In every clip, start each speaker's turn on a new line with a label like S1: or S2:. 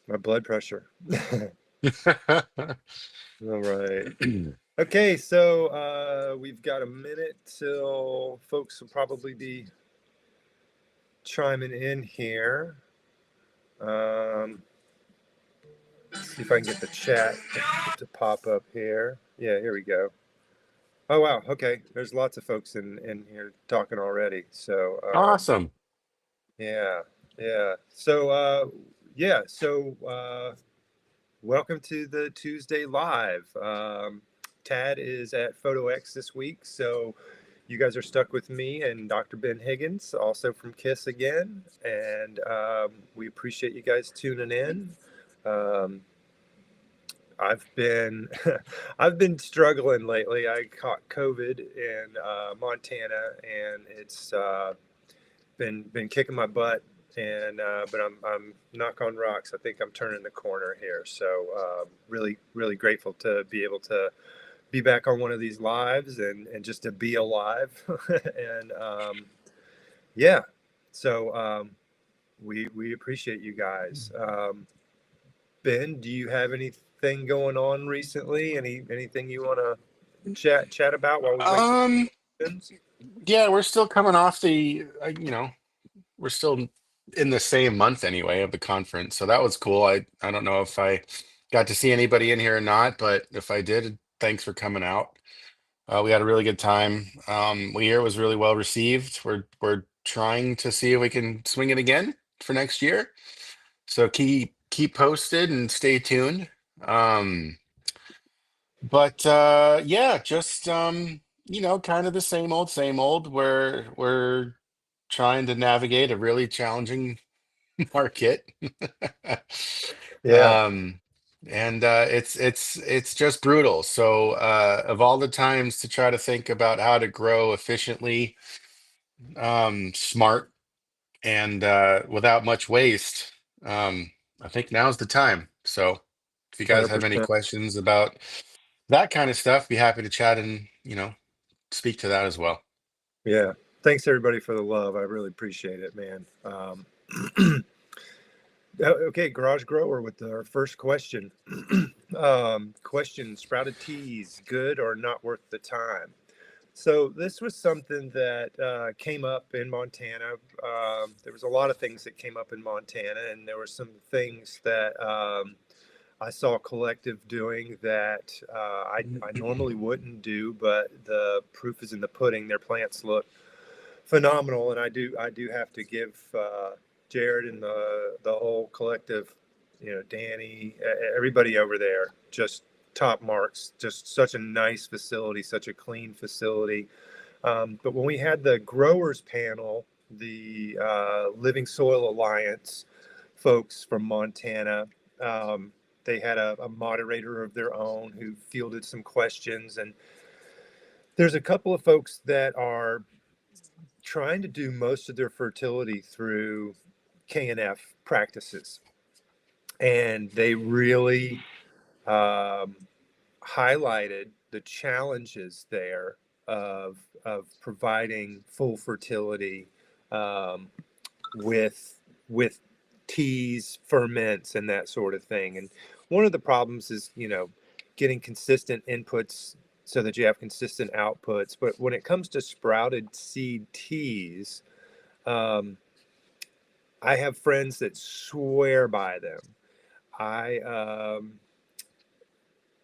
S1: My blood pressure. All right. Okay, so we've got a minute till folks will probably be chiming in here. See if I can get the chat to pop up here. Yeah, here we go. Oh wow, okay. There's lots of folks in here talking already. So
S2: Awesome.
S1: yeah, yeah. So welcome to the Tuesday Live. Tad is at Photo X this week, so you guys are stuck with me and Dr. Ben Higgins, also from KiS again, and we appreciate you guys tuning in. Um, I've been I've been struggling lately. I caught COVID in Montana, and it's been kicking my butt. And but I'm knock on rocks. I think I'm turning the corner here. So really grateful to be able to be back on one of these lives and just to be alive. And yeah, so we appreciate you guys. Ben, do you have anything going on recently? Anything you want to chat about while we wait for
S2: Um,
S1: questions?
S2: yeah, we're still coming off we're still in the same month anyway of the conference. So that was cool. I don't know if I got to see anybody in here or not, but if I did, thanks for coming out. We had a really good time. We hear it was really well received. We're trying to see if we can swing it again for next year. So keep posted and stay tuned. Um, but yeah, just kind of the same old. We're trying to navigate a really challenging market.
S1: Yeah,
S2: um and it's just brutal. So of all the times to try to think about how to grow efficiently, smart, and without much waste, I think now's the time. So if you guys have any
S1: 100%.
S2: questions about that kind of stuff, be happy to chat and speak to that as well.
S1: Yeah. Thanks everybody for the love. I really appreciate it, man. Okay, Garage Grower with our first question. Question: Sprouted teas, good or not worth the time? So this was something that came up in Montana. There was a lot of things that came up in Montana, and there were some things that I saw Collective doing that I normally wouldn't do, but the proof is in the pudding. Their plants look phenomenal, and I do have to give Jared and the whole Collective, Danny, everybody over there, just top marks. Just such a nice facility, such a clean facility. But when we had the growers panel, the Living Soil Alliance folks from Montana, they had a moderator of their own who fielded some questions. And there's a couple of folks that are trying to do most of their fertility through K&F practices. And they really um, highlighted the challenges there of providing full fertility um, with teas, ferments, and that sort of thing. And one of the problems is, getting consistent inputs so that you have consistent outputs. But when it comes to sprouted seed teas, um, I have friends that swear by them. I um,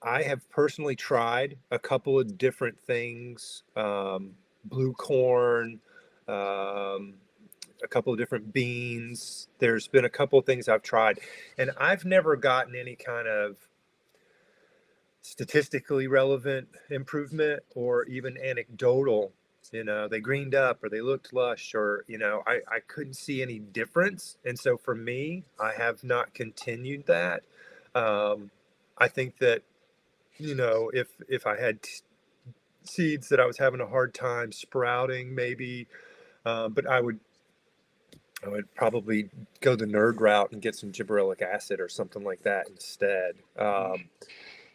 S1: I have personally tried a couple of different things, blue corn, um, a couple of different beans. There's been a couple of things I've tried, and I've never gotten any kind of statistically relevant improvement or even anecdotal. They greened up or they looked lush, or, I couldn't see any difference. And so for me, I have not continued that. Um, I think that, if I had seeds that I was having a hard time sprouting, maybe, but I would probably go the nerd route and get some gibberellic acid or something like that instead.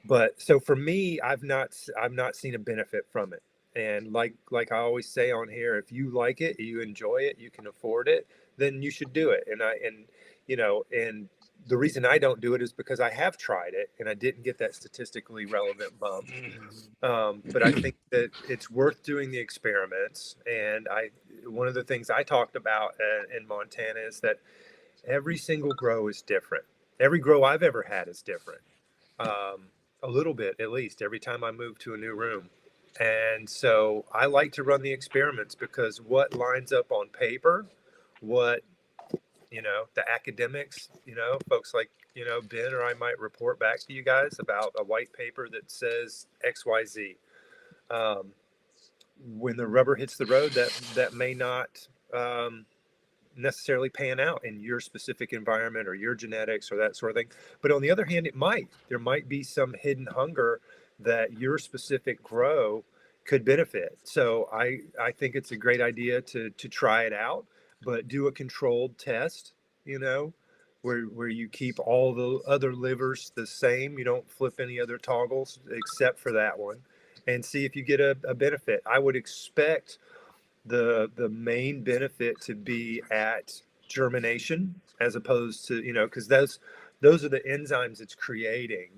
S1: But so for me, I've not seen a benefit from it. And like I always say on here, if you like it, you enjoy it, you can afford it, then you should do it. And The reason I don't do it is because I have tried it and I didn't get that statistically relevant bump. But I think that it's worth doing the experiments. And one of the things I talked about in Montana is that every single grow is different. Every grow I've ever had is different, a little bit at least every time I move to a new room. And so I like to run the experiments because what lines up on paper, what the academics, folks like, Ben or I might report back to you guys about a white paper that says XYZ. Um, when the rubber hits the road, that may not necessarily pan out in your specific environment or your genetics or that sort of thing. But on the other hand, there might be some hidden hunger that your specific grow could benefit. So I think it's a great idea to try it out, but do a controlled test, where you keep all the other livers the same. You don't flip any other toggles except for that one, and see if you get a benefit. I would expect the main benefit to be at germination, as opposed to, because those are the enzymes it's creating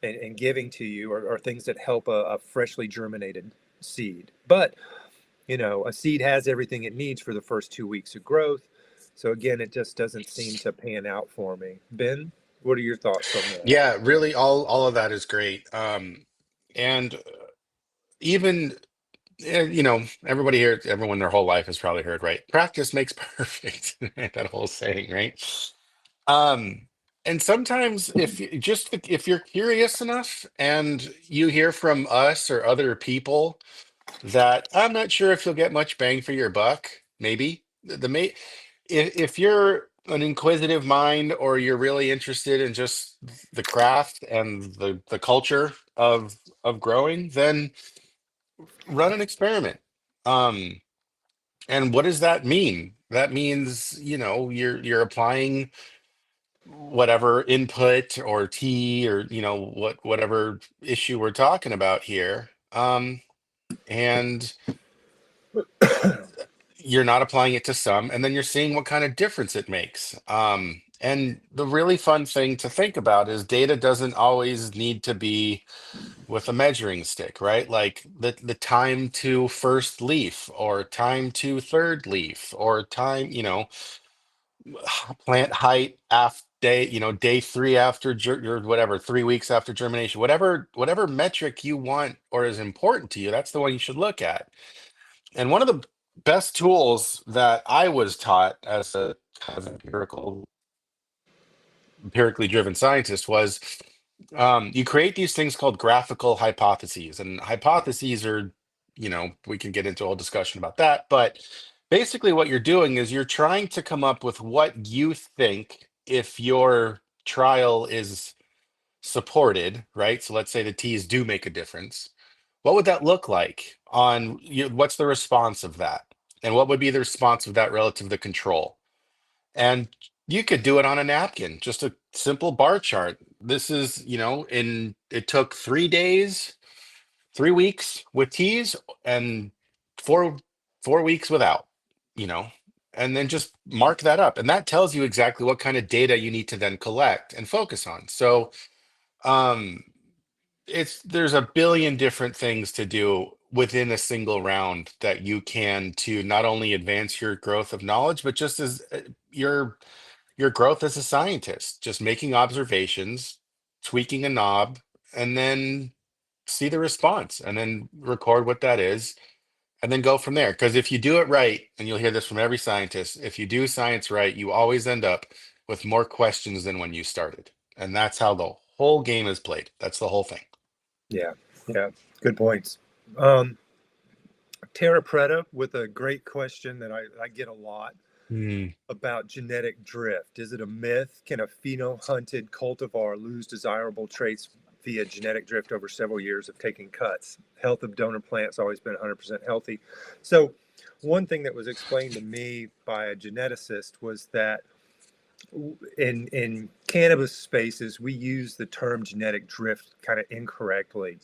S1: and giving to you, are things that help a freshly germinated seed. But a seed has everything it needs for the first 2 weeks of growth. So again, it just doesn't seem to pan out for me. Ben, what are your thoughts on that?
S2: Yeah, really, all of that is great. And even everybody here, everyone their whole life has probably heard, right? Practice makes perfect. That whole saying, right? Um, and sometimes if you're curious enough and you hear from us or other people that I'm not sure if you'll get much bang for your buck, maybe if you're an inquisitive mind or you're really interested in just the craft and the culture of growing, then run an experiment. Um, and what does that mean? That means, you're applying whatever input or tea or whatever issue we're talking about here. And you're not applying it to some, and then you're seeing what kind of difference it makes. And the really fun thing to think about is data doesn't always need to be with a measuring stick, right? Like the time to first leaf or time to third leaf or time, plant height after day, day three after or whatever, 3 weeks after germination, whatever metric you want or is important to you, that's the one you should look at. And one of the best tools that I was taught as a kind of empirically driven scientist was you create these things called graphical hypotheses. And hypotheses are, we can get into a whole discussion about that. But basically, what you're doing is you're trying to come up with what you think if your trial is supported, right? So let's say the T's do make a difference. What would that look like on what's the response of that? And what would be the response of that relative to the control? And you could do it on a napkin, just a simple bar chart. This is, it took 3 days, 3 weeks with teas and four 4 weeks without, you know, and then just mark that up. And that tells you exactly what kind of data you need to then collect and focus on. So um there's a billion different things to do within a single round that you can to not only advance your growth of knowledge, but just as your growth as a scientist, just making observations, tweaking a knob, and then see the response and then record what that is and then go from there. Because if you do it right, and you'll hear this from every scientist, if you do science right, you always end up with more questions than when you started. And that's how the whole game is played. That's the whole thing.
S1: Yeah, yeah, good points. Um, Tara Preta with a great question that I get a lot
S2: Hmm.
S1: about genetic drift. Is it a myth? Can a pheno-hunted cultivar lose desirable traits via genetic drift over several years of taking cuts? Health of donor plants always been 100% healthy. So one thing that was explained to me by a geneticist was that in cannabis spaces, we use the term genetic drift kind of incorrectly.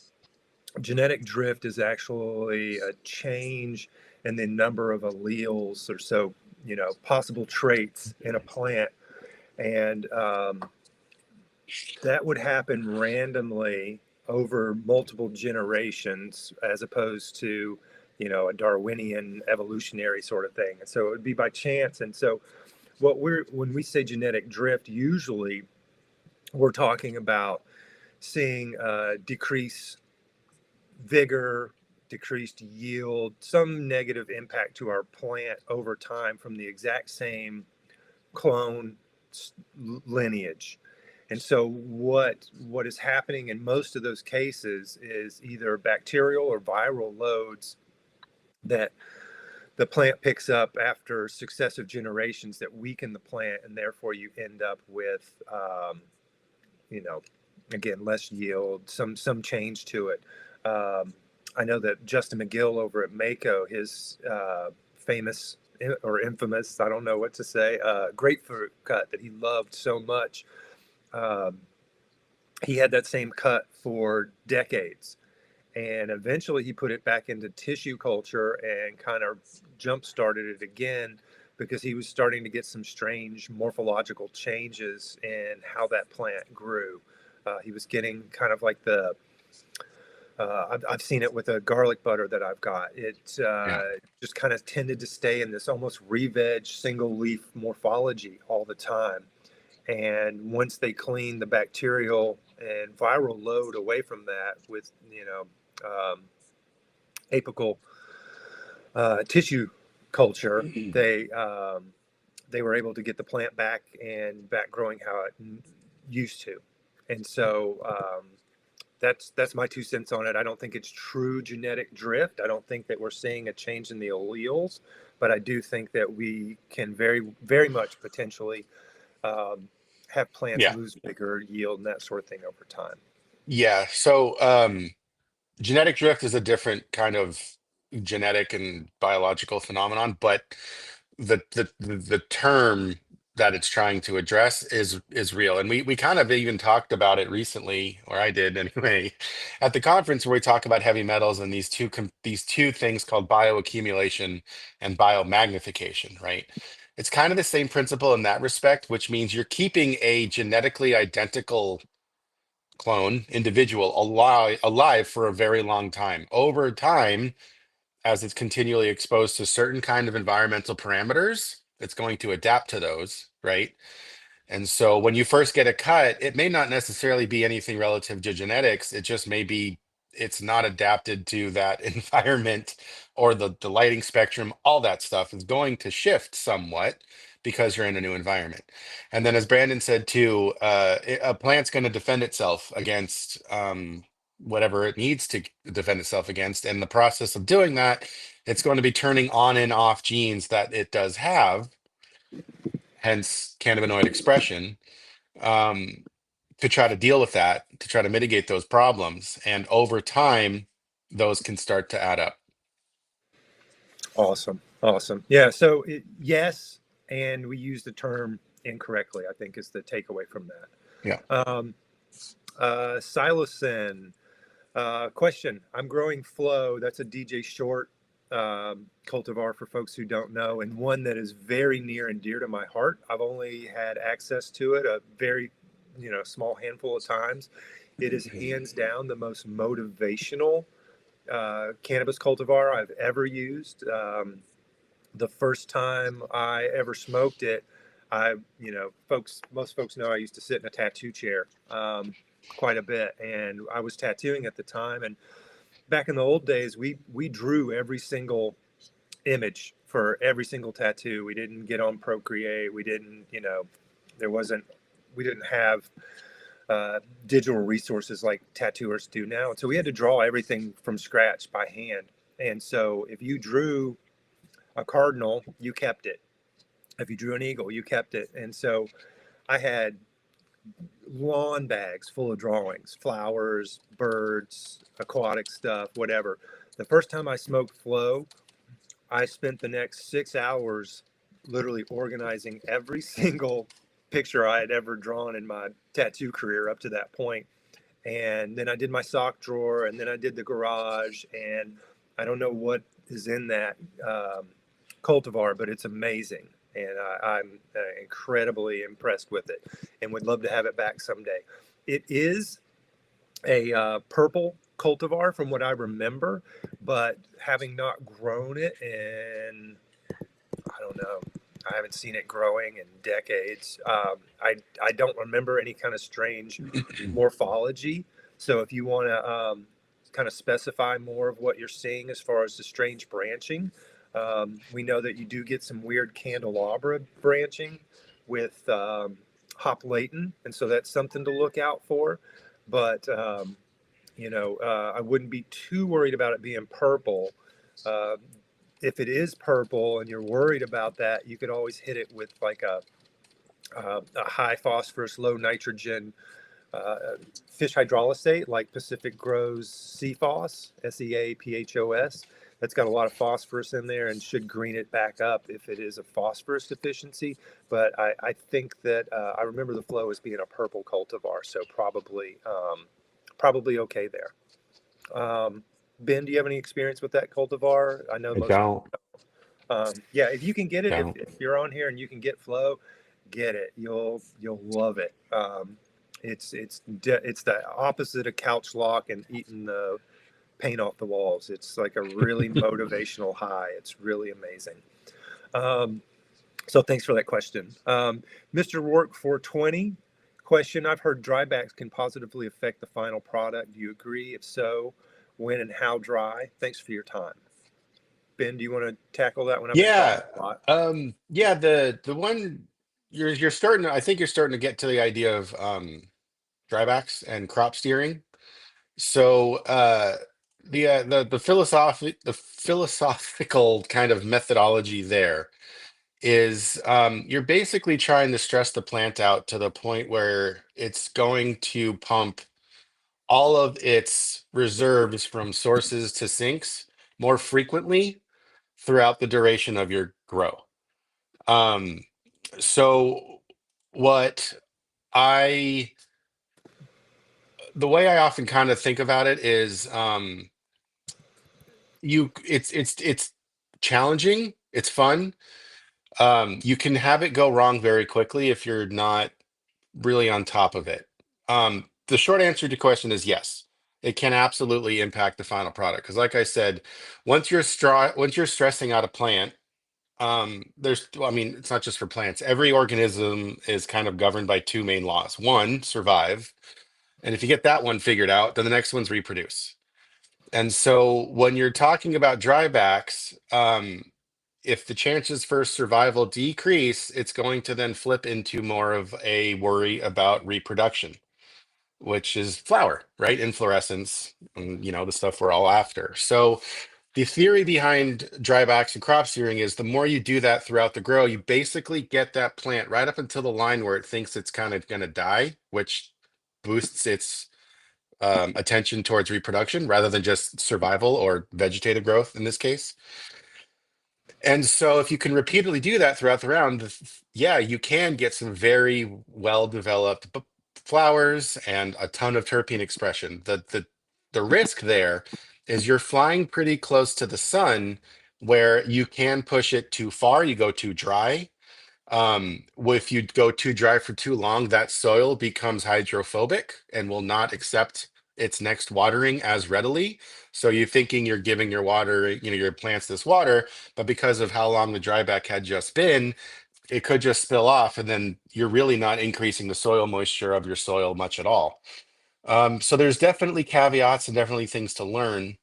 S1: Genetic drift is actually a change in the number of alleles, or so, possible traits in a plant. And that would happen randomly over multiple generations as opposed to, a Darwinian evolutionary sort of thing. And so it would be by chance. And so when we say genetic drift, usually we're talking about seeing decrease vigor, decreased yield, some negative impact to our plant over time from the exact same clone lineage. And so what is happening in most of those cases is either bacterial or viral loads that the plant picks up after successive generations that weaken the plant, and therefore you end up with you know again, less yield, some change to it. I know that Justin McGill over at Mako, his famous or infamous, I don't know what to say, grapefruit cut that he loved so much. Um, he had that same cut for decades. And eventually he put it back into tissue culture and kind of jump started it again because he was starting to get some strange morphological changes in how that plant grew. He was getting kind of like I've seen it with a garlic butter that I've got. It
S2: Yeah.
S1: just kind of tended to stay in this almost re-veg single leaf morphology all the time. And once they clean the bacterial and viral load away from that with, apical tissue culture, they were able to get the plant back and back growing how it used to. And so that's my 2 cents on it. I don't think it's true genetic drift. I don't think that we're seeing a change in the alleles, but I do think that we can very, very much potentially have plants
S2: Yeah.
S1: lose bigger yield and that sort of thing over time.
S2: Yeah. So genetic drift is a different kind of genetic and biological phenomenon, but the term that it's trying to address is real. And we kind of even talked about it recently, or I did anyway, at the conference where we talk about heavy metals and these two things called bioaccumulation and biomagnification, right? It's kind of the same principle in that respect, which means you're keeping a genetically identical clone individual alive for a very long time. Over time, as it's continually exposed to certain kind of environmental parameters, it's going to adapt to those, right? And so when you first get a cut, it may not necessarily be anything relative to genetics. It just may be it's not adapted to that environment or the lighting spectrum. All that stuff is going to shift somewhat because you're in a new environment. And then, as Brandon said too, a plant's going to defend itself against whatever it needs to defend itself against. And the process of doing that, it's going to be turning on and off genes that it does have, hence cannabinoid expression, um, to try to deal with that, to try to mitigate those problems. And over time, those can start to add up.
S1: Awesome. Awesome. Yeah. So, yes, and we use the term incorrectly, I think, is the takeaway from
S2: Yeah.
S1: that. Psilocin. Question. I'm growing Flow. That's a DJ Short cultivar for folks who don't know, and one that is very near and dear to my heart. I've only had access to it a very, small handful of times. It is hands down the most motivational cannabis cultivar I've ever used. The first time I ever smoked it, most folks know I used to sit in a tattoo chair quite a bit, and I was tattooing at the time. And back in the old days, we drew every single image for every single tattoo. We didn't get on Procreate. We didn't, there wasn't, we didn't have digital resources like tattooers do now. And so we had to draw everything from scratch by hand. And so if you drew a cardinal, you kept it. If you drew an eagle, you kept it. And so I had lawn bags full of drawings, flowers, birds, aquatic stuff, whatever. The first time I smoked Flow, I spent the next 6 hours literally organizing every single picture I had ever drawn in my tattoo career up to that point. And then I did my sock drawer, and then I did the garage. And I don't know what is in that cultivar, but it's amazing. And I'm incredibly impressed with it and would love to have it back someday. It is a purple cultivar from what I remember, but having not grown it in, I don't know, I haven't seen it growing in decades. I don't remember any kind of strange morphology. So if you want to kind of specify more of what you're seeing as far as the strange branching, we know that you do get some weird candelabra branching with hop latent, and so that's something to look out for. But I wouldn't be too worried about it being purple. Uh, if it is purple and you're worried about that, you could always hit it with like a high phosphorus, low nitrogen fish hydrolysate, like Pacific Grows CFOS, SEAPHOS. That's got a lot of phosphorus in there and should green it back up if it is a phosphorus deficiency. But I think that I remember the flow as being a purple cultivar, so probably okay there. Ben, do you have any experience with that cultivar? I know
S2: I
S1: most people.
S2: don't.
S1: Yeah, if you can get it,
S2: Don't.
S1: if you're on here and you can get flow, get it. You'll love it. It's the opposite of couch lock and eating the paint off the walls. It's like a really motivational high. It's really amazing. Um, so thanks for that question. Mr. Rourke 420 question. I've heard drybacks can positively affect the final product. Do you agree? If so, when and how dry? Thanks for your time. Ben, do you want to tackle that one? I've been talking
S2: Yeah.
S1: a lot.
S2: Yeah, the one you're starting to, I think you're starting to get to the idea of drybacks and crop steering. So the philosophical kind of methodology there is you're basically trying to stress the plant out to the point where it's going to pump all of its reserves from sources to sinks more frequently throughout the duration of your grow. Um, so what I the way I often kind of think about it is it's challenging, it's fun. You can have it go wrong very quickly if you're not really on top of it. The short answer to your question is yes. It can absolutely impact the final product because, like I said, once you're stressing out a plant, well, I mean, it's not just for plants. Every organism is kind of governed by two main laws. One, survive, and if you get that one figured out, then the next one's reproduce. And so when you're talking about drybacks, if the chances for survival decrease, it's going to then flip into more of a worry about reproduction, which is flower, right? Inflorescence, and, the stuff we're all after. So the theory behind drybacks and crop steering is the more you do that throughout the grow, you basically get that plant right up until the line where it thinks it's kind of going to die, which boosts its attention towards reproduction rather than just survival or vegetative growth in this case. And so if you can repeatedly do that throughout the round, yeah, you can get some very well developed flowers and a ton of terpene expression. The risk there is you're flying pretty close to the sun where you can push it too far, you go too dry. If you go too dry for too long, that soil becomes hydrophobic and will not accept its next watering as readily. So you're thinking you're giving your water, your plants this water, but because of how long the dryback had just been, it could just spill off, and then you're really not increasing the soil moisture of your soil much at all. So there's definitely caveats and definitely things to learn.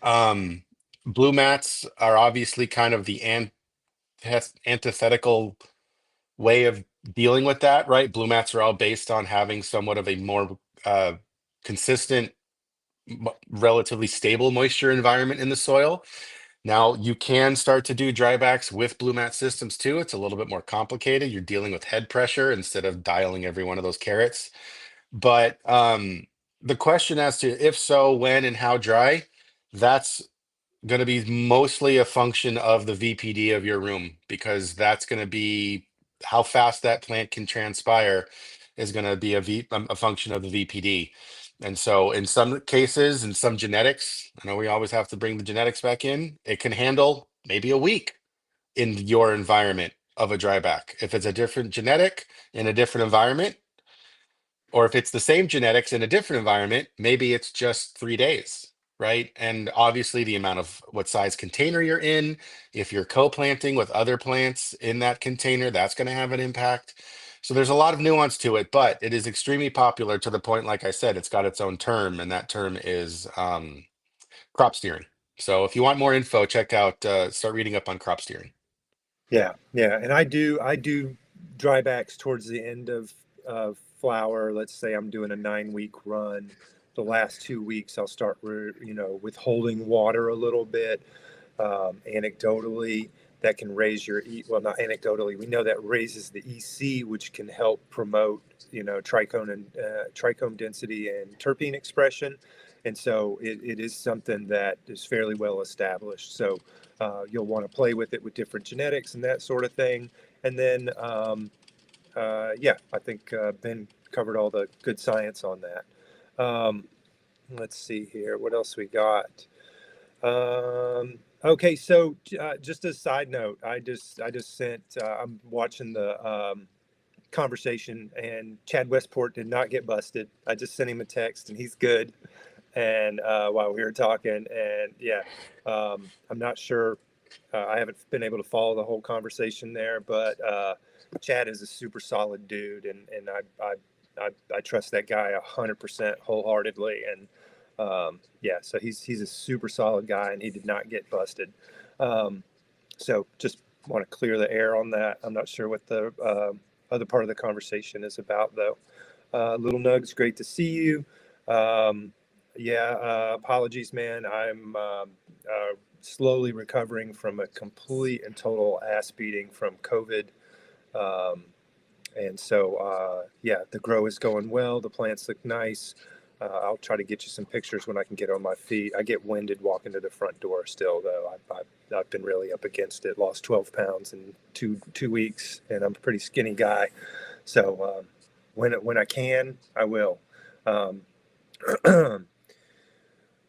S2: Um, Blue mats are obviously kind of the antithetical way of dealing with that, right? Blue mats are all based on having somewhat of a more consistent, relatively stable moisture environment in the soil. Now, you can start to do drybacks with blue mat systems too. It's a little bit more complicated. You're dealing with head pressure instead of dialing every one of those carrots. But the question as to if so, when, and how dry, that's going to be mostly a function of the VPD of your room because that's going to be how fast that plant can transpire is going to be a function of the VPD. And so in some cases, in some genetics, I know we always have to bring the genetics back in, it can handle maybe a week in your environment of a dryback. If it's a different genetic in a different environment, Or if it's the same genetics in a different environment, maybe it's just 3 days, right? And obviously the amount of what size container you're in, if you're co-planting with other plants in that container, that's going to have an impact. So there's a lot of nuance to it, but it is extremely popular to the point, like I said, it's got its own term, and that term is crop steering. So if you want more info, check out, start reading up on crop steering.
S1: Yeah, yeah, and I do drybacks towards the end of flower. Let's say I'm doing a 9 week run. The last 2 weeks, I'll start, withholding water a little bit. Anecdotally, that can raise your well, not anecdotally. We know that raises the EC, which can help promote, trichome and trichome density and terpene expression. And so it is something that is fairly well established. So you'll want to play with it with different genetics and that sort of thing. And then, yeah, I think Ben covered all the good science on that. Let's see here. What else we got? Okay, so just a side note, I just sent. I'm watching the conversation, and Chad Westport did not get busted. I just sent him a text, and he's good. And while we were talking, and yeah, I'm not sure. I haven't been able to follow the whole conversation there, but Chad is a super solid dude, and I trust that guy 100% wholeheartedly. And yeah, so he's a super solid guy, and he did not get busted. Um, so just want to clear the air on that. I'm not sure what the other part of the conversation is about, though. Little Nugs, great to see you. Um, yeah, apologies, man. I'm slowly recovering from a complete and total ass beating from COVID. Um, and so, yeah, the grow is going well. The plants look nice. I'll try to get you some pictures when I can get on my feet. I get winded walking to the front door still, though. I've been really up against it. Lost 12 pounds in two weeks, and I'm a pretty skinny guy. So when I can, I will. Um,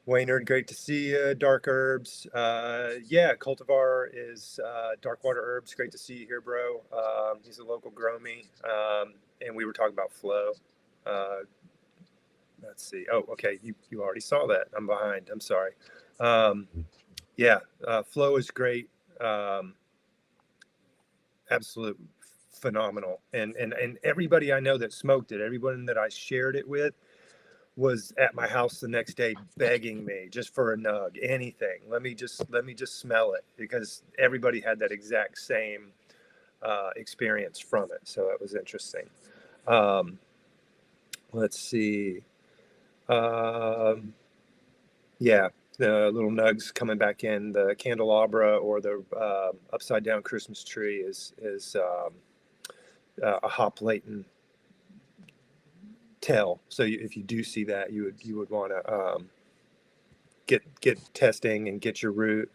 S1: Waynard, great to see you. Dark herbs, yeah. Cultivar is dark water herbs. Great to see you here, bro. He's a local grow me, and we were talking about flow. Uh, let's see. Oh, okay. You already saw that. I'm behind. I'm sorry. Um, yeah, flow is great. Um, absolute phenomenal. And everybody I know that smoked it, everyone that I shared it with, was at my house the next day begging me just for a nug, anything. Let me just smell it, because everybody had that exact same experience from it. So it was interesting. Um, let's see. Um, yeah, the little nugs coming back in. The candelabra, or the upside down Christmas tree, is a hop latent tell. So if you do see that, you would want to get testing and get your roots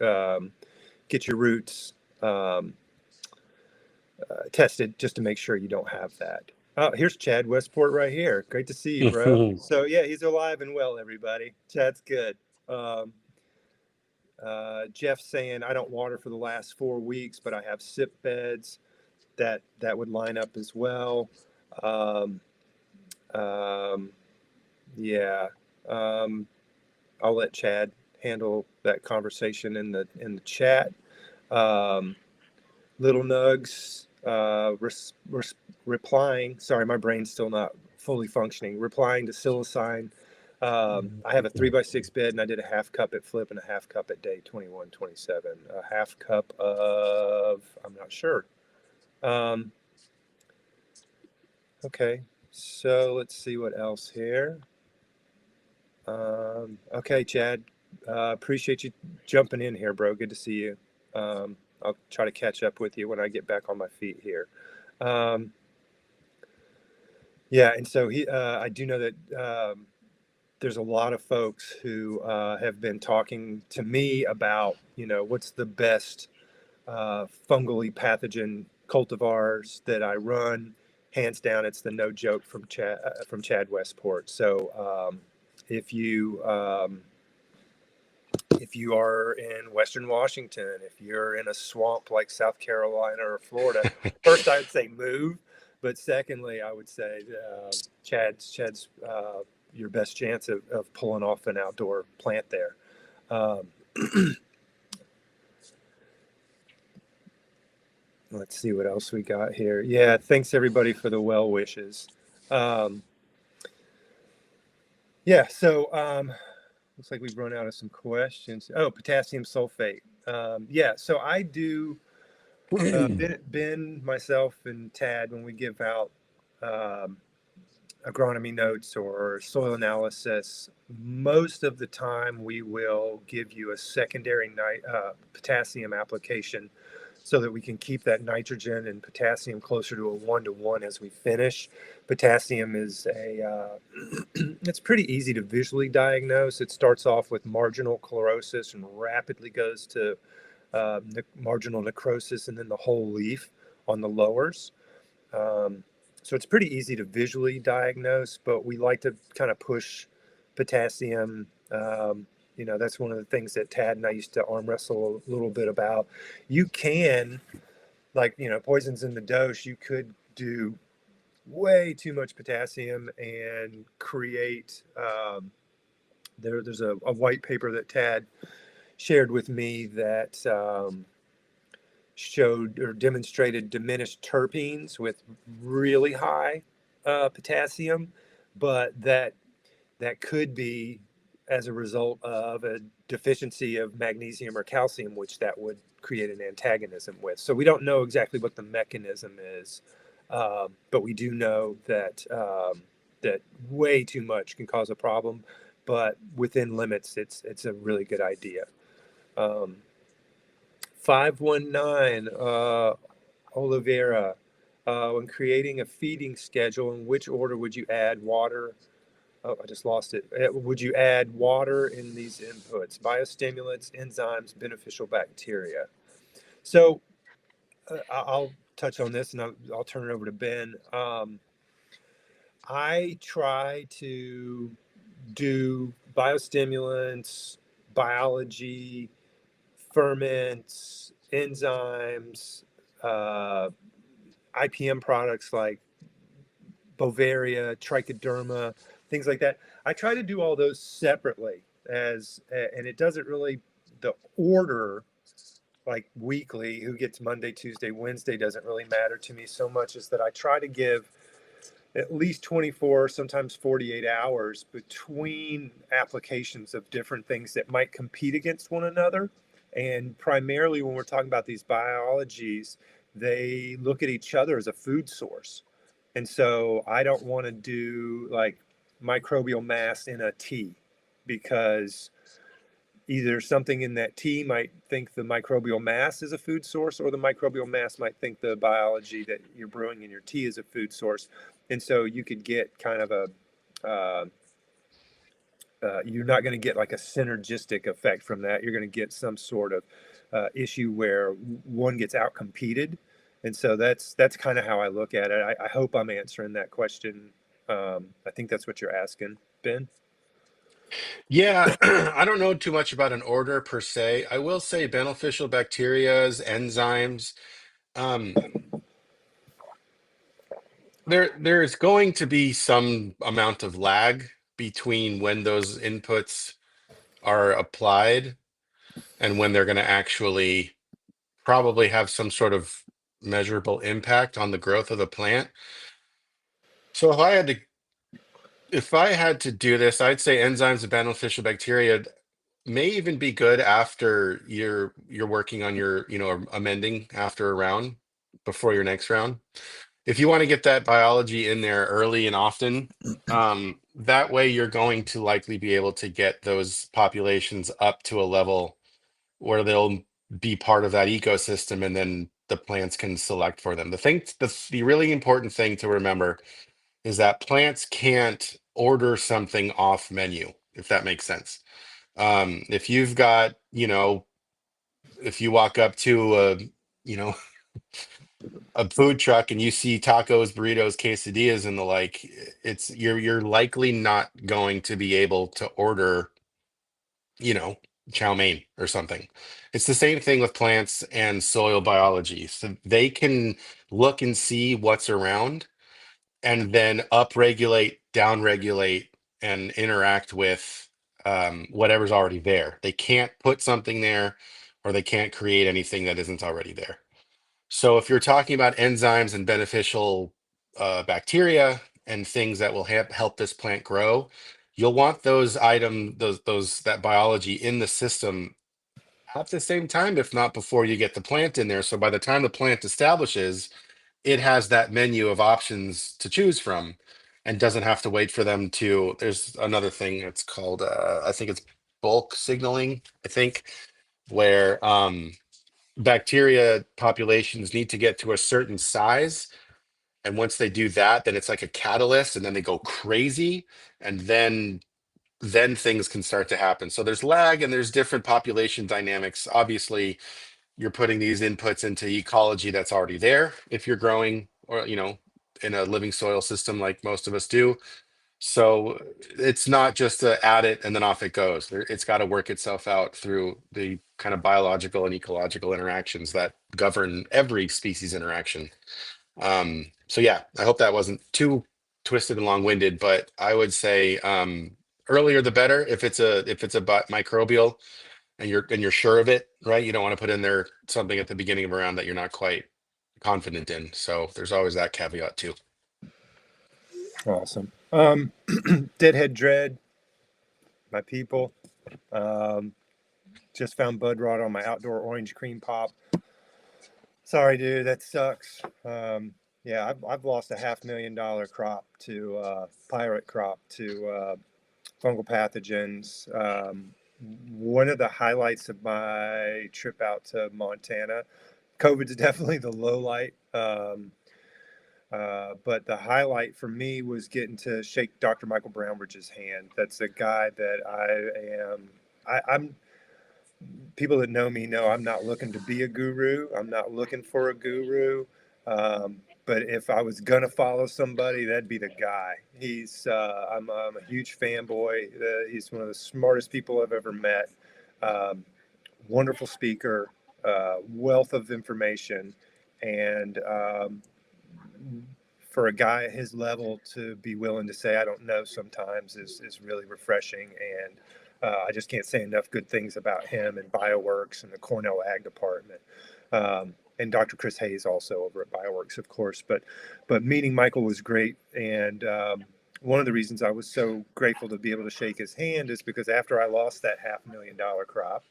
S1: um, tested, just to make sure you don't have that. Oh, here's Chad Westport right here. Great to see you, bro. So yeah, he's alive and well, everybody. Chad's good. Um, Jeff saying, I don't water for the last 4 weeks, but I have sip beds that would line up as well. Um, um, yeah. Um, I'll let Chad handle that conversation in the chat. Um, Little Nugs replying. Sorry, my brain's still not fully functioning. Replying to Silicine. I have a 3x6 bed, and I did a half cup at Flip and a half cup at day 21, 27. A half cup of, I'm not sure. Um, okay, so let's see what else here. Okay, Chad, appreciate you jumping in here, bro. Good to see you. I'll try to catch up with you when I get back on my feet here. Um, yeah, and so I do know that there's a lot of folks who have been talking to me about, what's the best fungally pathogen cultivars that I run. Hands down, it's the No Joke from Chad Westport. So if you if you are in Western Washington, if you're in a swamp like South Carolina or Florida, first I would say move. But secondly, I would say Chad's your best chance of pulling off an outdoor plant there. Um, let's see what else we got here. Yeah, thanks everybody for the well wishes. Um, yeah, so looks like we've run out of some questions. Oh, potassium sulfate. Yeah, so I do. Ben, myself, and Tad, when we give out um, agronomy notes or soil analysis, most of the time we will give you a secondary potassium application so that we can keep that nitrogen and potassium closer to a 1-to-1 as we finish. Potassium is it's pretty easy to visually diagnose. It starts off with marginal chlorosis and rapidly goes to marginal necrosis and then the whole leaf on the lowers. Um, so it's pretty easy to visually diagnose, but we like to kind of push potassium. That's one of the things that Tad and I used to arm wrestle a little bit about. You can, poisons in the dose, you could do way too much potassium and create. There's a white paper that Tad shared with me that showed or demonstrated diminished terpenes with really high potassium, but that could be as a result of a deficiency of magnesium or calcium, which that would create an antagonism with. So we don't know exactly what the mechanism is, but we do know that way too much can cause a problem. But within limits, it's a really good idea. 519, Oliveira. When creating a feeding schedule, in which order would you add water? Oh, I just lost it. Would you add water in these inputs? Biostimulants, enzymes, beneficial bacteria. So I'll touch on this and I'll turn it over to Ben. I try to do biostimulants, biology, ferments, enzymes, uh, IPM products like Bovaria, trichoderma, things like that. I try to do all those separately and it doesn't really, the order like weekly, who gets Monday, Tuesday, Wednesday doesn't really matter to me so much as that I try to give at least 24, sometimes 48 hours between applications of different things that might compete against one another. And primarily when we're talking about these biologies, they look at each other as a food source. And so I don't want to do like microbial mass in a tea because either something in that tea might think the microbial mass is a food source, or the microbial mass might think the biology that you're brewing in your tea is a food source. And so you could get kind of uh, you're not going to get like a synergistic effect from that. You're going to get some sort of issue where one gets out competed. And so that's kind of how I look at it. I hope I'm answering that question. I think that's what you're asking, Ben.
S2: Yeah, I don't know too much about an order per se. I will say beneficial bacterias, enzymes. Um, there's going to be some amount of lag between when those inputs are applied and when they're going to actually probably have some sort of measurable impact on the growth of the plant. So if I had to do this, I'd say enzymes and beneficial bacteria may even be good after you're working on your, amending after a round before your next round. If you want to get that biology in there early and often, that way you're going to likely be able to get those populations up to a level where they'll be part of that ecosystem, and then the plants can select for them. The really important thing to remember is that plants can't order something off menu, if that makes sense. If you've got, if you walk up to you know, a food truck and you see tacos, burritos, quesadillas, and the like, you're likely not going to be able to order, you know, chow mein or something. It's the same thing with plants and soil biology. So they can look and see what's around and then upregulate, downregulate, and interact with whatever's already there. They can't put something there, or they can't create anything that isn't already there. So if you're talking about enzymes and beneficial bacteria and things that will help this plant grow, you'll want those those that biology in the system at the same time, if not before you get the plant in there. So by the time the plant establishes, it has that menu of options to choose from and doesn't have to wait for them to. There's another thing it's called, I think it's bulk signaling, I think, where bacteria populations need to get to a certain size. And once they do that, then it's like a catalyst and then they go crazy. And then things can start to happen. So there's lag and there's different population dynamics. Obviously, you're putting these inputs into ecology that's already there if you're growing or in a living soil system like most of us do. So it's not just to add it and then off it goes. It's got to work itself out through the kind of biological and ecological interactions that govern every species interaction. So yeah, I hope that wasn't too twisted and long-winded, but I would say earlier the better if it's a microbial and you're sure of it, right? You don't want to put in there something at the beginning of a round that you're not quite confident in. So there's always that caveat too.
S1: Awesome. Deadhead Dread, my people. Um, just found bud rot on my outdoor orange cream pop. Sorry, dude, that sucks. Yeah, I've lost a $500,000 crop to pirate crop to fungal pathogens. One of the highlights of my trip out to Montana, COVID's definitely the low light. But the highlight for me was getting to shake Dr. Michael Brownridge's hand. That's a guy that I am. I'm people that know me know I'm not looking to be a guru. I'm not looking for a guru. But if I was gonna follow somebody, that'd be the guy. I'm a huge fanboy. He's one of the smartest people I've ever met. Um, Wonderful speaker, wealth of information, and for a guy at his level to be willing to say I don't know sometimes is really refreshing. And I just can't say enough good things about him and Bioworks and the Cornell Ag Department. And Dr. Chris Hayes also over at Bioworks, of course. But meeting Michael was great. And one of the reasons I was so grateful to be able to shake his hand is because after I lost that $500,000 crop,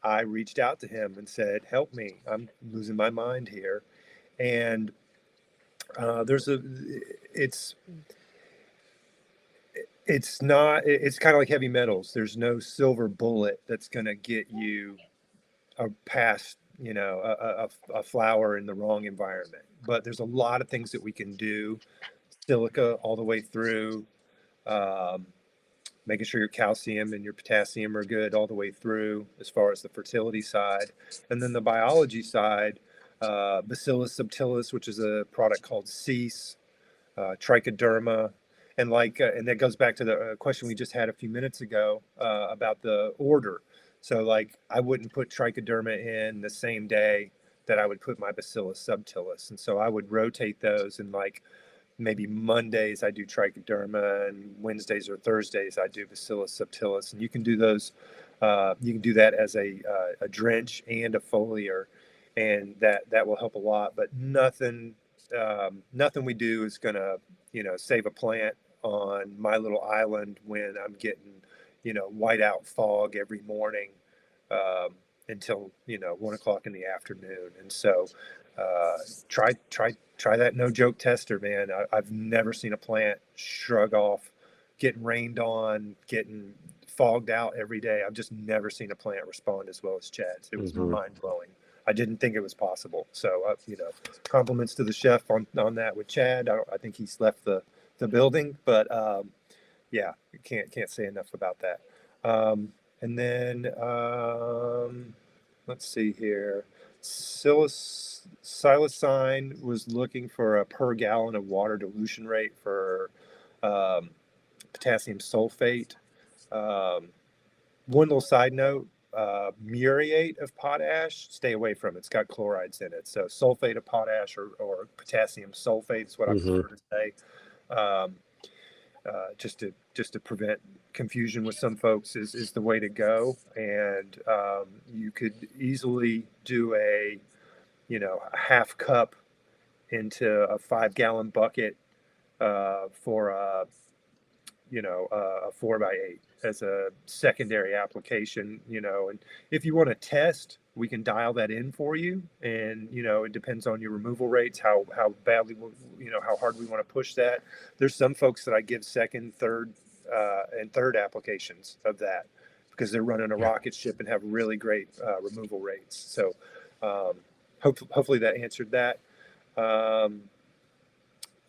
S1: I reached out to him and said, "Help me! I'm losing my mind here." And there's a, it's it's not. It's kind of like heavy metals. There's no silver bullet that's going to get you past a flower in the wrong environment. But there's a lot of things that we can do. Silica all the way through. Um, Making sure your calcium and your potassium are good all the way through as far as the fertility side. And then the biology side, Bacillus subtilis, which is a product called cease, trichoderma. And that goes back to the question we just had a few minutes ago about the order. So like I wouldn't put trichoderma in the same day that I would put my Bacillus subtilis. And so I would rotate those, and like maybe Mondays I do trichoderma, and Wednesdays or Thursdays I do Bacillus subtilis. And you can do those. You can do that as a drench and a foliar, and that will help a lot. But nothing we do is gonna save a plant on my little island when I'm getting whiteout fog every morning um, until 1 o'clock in the afternoon. And so uh, try that no joke tester, man. I've never seen a plant shrug off getting rained on, getting fogged out every day. I've just never seen a plant respond as well as Chad's. It was
S2: Mhm.
S1: mind blowing. I didn't think it was possible. So compliments to the chef on that with Chad. I think he's left the building, but yeah, can't say enough about that. And then let's see here. Silicine was looking for a per gallon of water dilution rate for um, potassium sulfate. Um, One little side note: muriate of potash, stay away from it. It's got chlorides in it. So sulfate of potash or potassium sulfate is what I
S2: Hmm.
S1: prefer to say. Um, just to prevent confusion with some folks is the way to go. And you could easily do a half cup into a 5 gallon bucket for a 4x8 as a secondary application, and if you want to test, we can dial that in for you. And, it depends on your removal rates, how badly, how hard we want to push that. There's some folks that I give second, third, and third applications of that because they're running a
S2: Yeah.
S1: rocket ship and have really great removal rates. So hopefully that answered that. Um,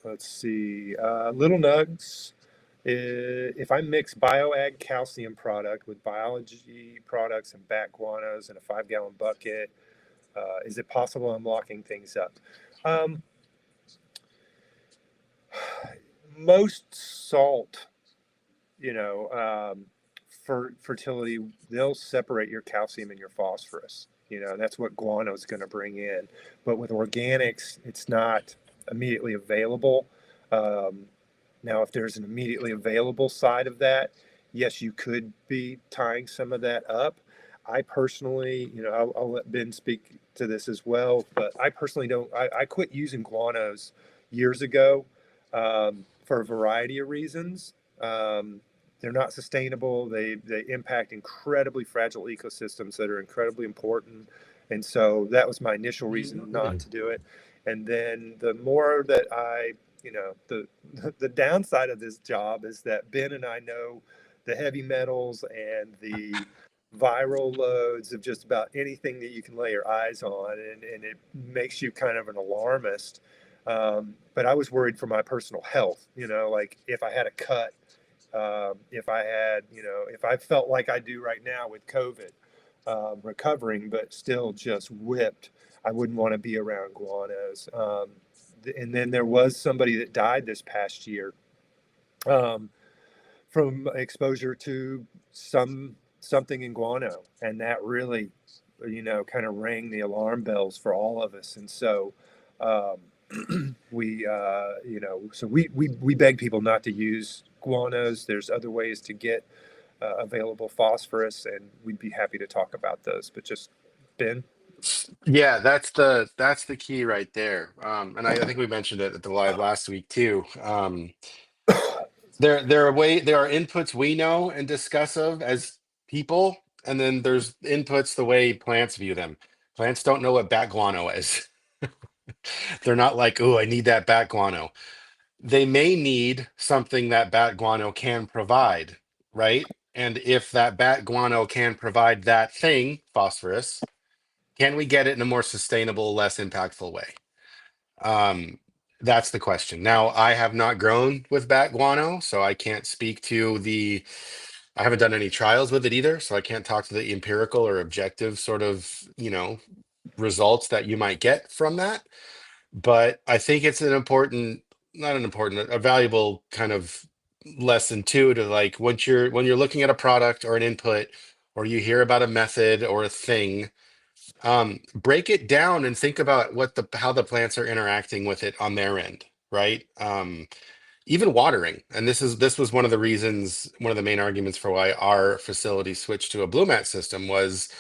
S1: let's see. Little Nugs. If I mix bioag calcium product with biology products and bat guanos in a 5 gallon bucket, is it possible I'm locking things up? Um, most salt, for fertility, they'll separate your calcium and your phosphorus. That's what guano is going to bring in. But with organics, it's not immediately available. Um, Now, if there's an immediately available side of that, yes, you could be tying some of that up. I personally, I'll let Ben speak to this as well, but I personally don't. I quit using guanos years ago for a variety of reasons. Um, they're not sustainable. They impact incredibly fragile ecosystems that are incredibly important, and so that was my initial reason not to do it. And then the more that the downside of this job is that Ben and I know the heavy metals and the viral loads of just about anything that you can lay your eyes on, and it makes you kind of an alarmist. But I was worried for my personal health, like if I had a cut, if I had, if I felt like I do right now with COVID, recovering, but still just whipped, I wouldn't want to be around guanos. And then there was somebody that died this past year um, from exposure to something in guano, and that really, kind of rang the alarm bells for all of us. And so we beg people not to use guanos. There's other ways to get available phosphorus, and we'd be happy to talk about those. But just Ben.
S2: Yeah, that's the key right there. And I think we mentioned it at the live last week too. There are inputs we know and discuss of as people, and then there's inputs the way plants view them. Plants don't know what bat guano is. They're not like, oh, I need that bat guano. They may need something that bat guano can provide, right? And if that bat guano can provide that thing, phosphorus, can we get it in a more sustainable, less impactful way? Um, that's the question. Now, I have not grown with bat guano, so I can't speak to I haven't done any trials with it either, so I can't talk to the empirical or objective sort of, results that you might get from that. But I think it's an important, not an important, a valuable kind of lesson too, to like when you're looking at a product or an input, or you hear about a method or a thing, break it down and think about how the plants are interacting with it on their end, right? Even watering, and this was one of the main arguments for why our facility switched to a blue mat system was